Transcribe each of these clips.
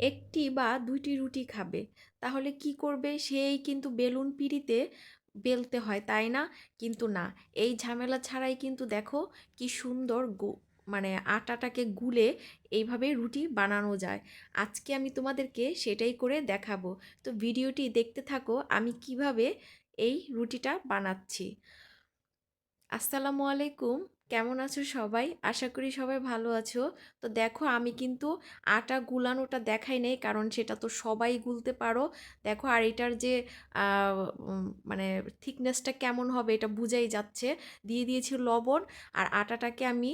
একটি বা দুইটি রুটি খাবে, তাহলে কি করবে? সেই কিন্তু বেলুন পিঁড়িতে বেলতে হয়, তাই না? কিন্তু না, এই ঝামেলা ছাড়াই কিন্তু দেখো কি সুন্দর মানে আটাটাকে গুলে এইভাবে রুটি বানানো যায়। আজকে আমি তোমাদেরকে সেটাই করে দেখাবো। তো ভিডিওটি দেখতে থাকো আমি কিভাবে এই রুটিটা বানাচ্ছি। আসসালামু আলাইকুম। কেমন আছো সবাই? আশা করি সবাই ভালো আছো। তো দেখো আমি কিন্তু আটা গুলানোটা দেখাই নাই, কারণ সেটা তো সবাই গুলতে পারো। দেখো আর এটার যে আহ, মানে থিকনেসটা কেমন হবে এটা বুঝাই যাচ্ছে। দিয়ে দিয়েছি লবণ, আর আটাটাকে আমি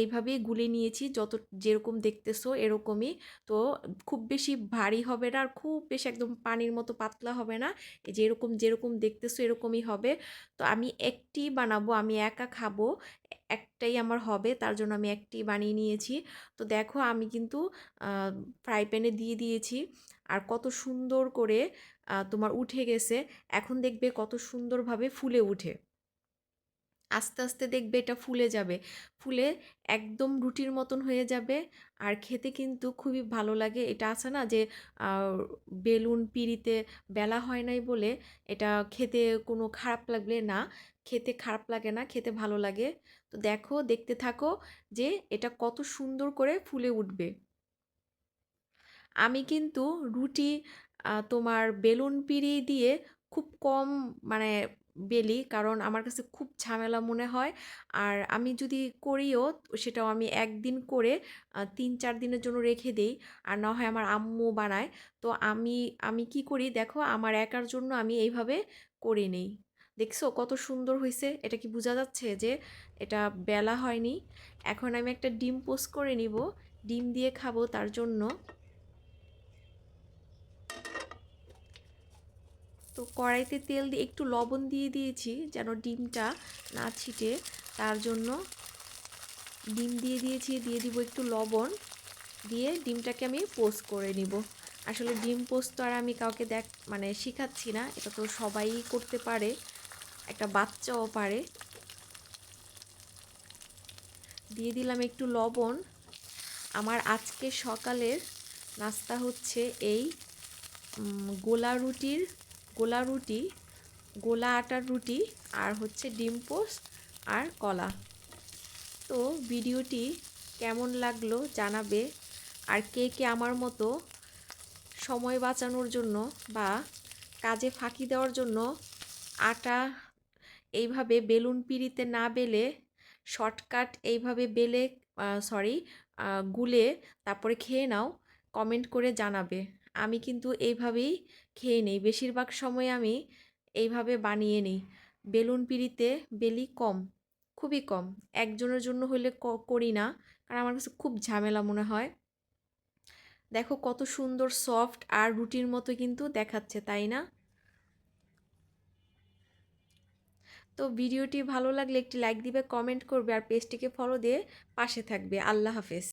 এইভাবেই গুলে নিয়েছি, যেরকম দেখতেছো এরকমই। তো খুব বেশি ভারী হবে না, আর খুব বেশি একদম পানির মতো পাতলা হবে না। এই যে এরকম যেরকম দেখতেছো এরকমই হবে। তো আমি একটি বানাবো, আমি একা খাবো, একটাই আমার হবে, তার জন্য আমি একটি বানিয়ে নিয়েছি। তো দেখো আমি কিন্তু ফ্রাই প্যানে দিয়ে দিয়েছি, আর কত সুন্দর করে তোমার উঠে গেছে। এখন দেখবে কত সুন্দরভাবে ফুলে উঠে, আস্তে আস্তে দেখবে এটা ফুলে যাবে, ফুলে একদম রুটির মতন হয়ে যাবে। আর খেতে কিন্তু খুবই ভালো লাগে। এটা আছে না যে বেলুন পিঁড়িতে বেলা হয় নাই বলে এটা খেতে কোনো খারাপ লাগবে না, খেতে খারাপ লাগে না, খেতে ভালো লাগে। তো দেখো, দেখতে থাকো যে এটা কত সুন্দর করে ফুলে উঠবে। আমি কিন্তু রুটি তোমার বেলুন পিঁড়ি দিয়ে খুব কম মানে বেলি, কারণ আমার কাছে খুব ঝামেলা মনে হয়। আর আমি যদি করিও, সেটাও আমি একদিন করে 3-4 দিনের জন্য রেখে দেই, আর না হয় আমার আম্মু বানায়। তো আমি আমি কি করি দেখো, আমার একার জন্য আমি এইভাবে করে নেই। দেখছো কত সুন্দর হয়েছে? এটা কি বোঝা যাচ্ছে যে এটা বেলা হয়নি? এখন আমি একটা ডিম পোস্ট করে নিব, ডিম দিয়ে খাবো তার জন্য। তো কড়াইতে তেল দিয়ে একটু লবণ দিয়ে দিয়েছি যেন ডিমটা না ছিটে, তার জন্য ডিম দিয়ে দিয়েছি, দিয়ে দিব একটু লবণ, দিয়ে ডিমটাকে আমি পোস্ট করে নিব। আসলে ডিম পোস্ট তো আর আমি কাউকে মানে শিখাচ্ছি না, এটা তো সবাই করতে পারে, একটা বাচ্চাও পারে। দিয়ে দিলাম একটু লবণ। আমার আজকে সকালের নাস্তা হচ্ছে এই গোলা রুটির গোলা রুটি, গোলা আটার রুটি, আর হচ্ছে ডিম পোস্ট আর কলা। তো ভিডিওটি কেমন লাগলো জানাবে। আর কে কে আমার মতো সময় বাঁচানোর জন্য বা কাজে ফাঁকি দেওয়ার জন্য আটা এইভাবে বেলুন পিঁড়িতে না বেলে শর্টকাট এইভাবে বেলে সরি গুলে তারপরে খেয়ে নাও, কমেন্ট করে জানাবে। আমি কিন্তু এইভাবেই খেয়ে নিই, বেশিরভাগ সময় আমি এইভাবে বানিয়ে নিই। বেলুন পিঁড়িতে বেলি কম, খুবই কম, একজনের জন্য হলে করি না, কারণ আমার কাছে খুব ঝামেলা মনে হয়। দেখো কত সুন্দর সফট আর রুটির মতো কিন্তু দেখাচ্ছে, তাই না? তো ভিডিওটি ভালো লাগলে একটি লাইক দিবে, কমেন্ট করবে, আর পেজটিকে ফলো দিয়ে পাশে থাকবে। আল্লাহ হাফেজ।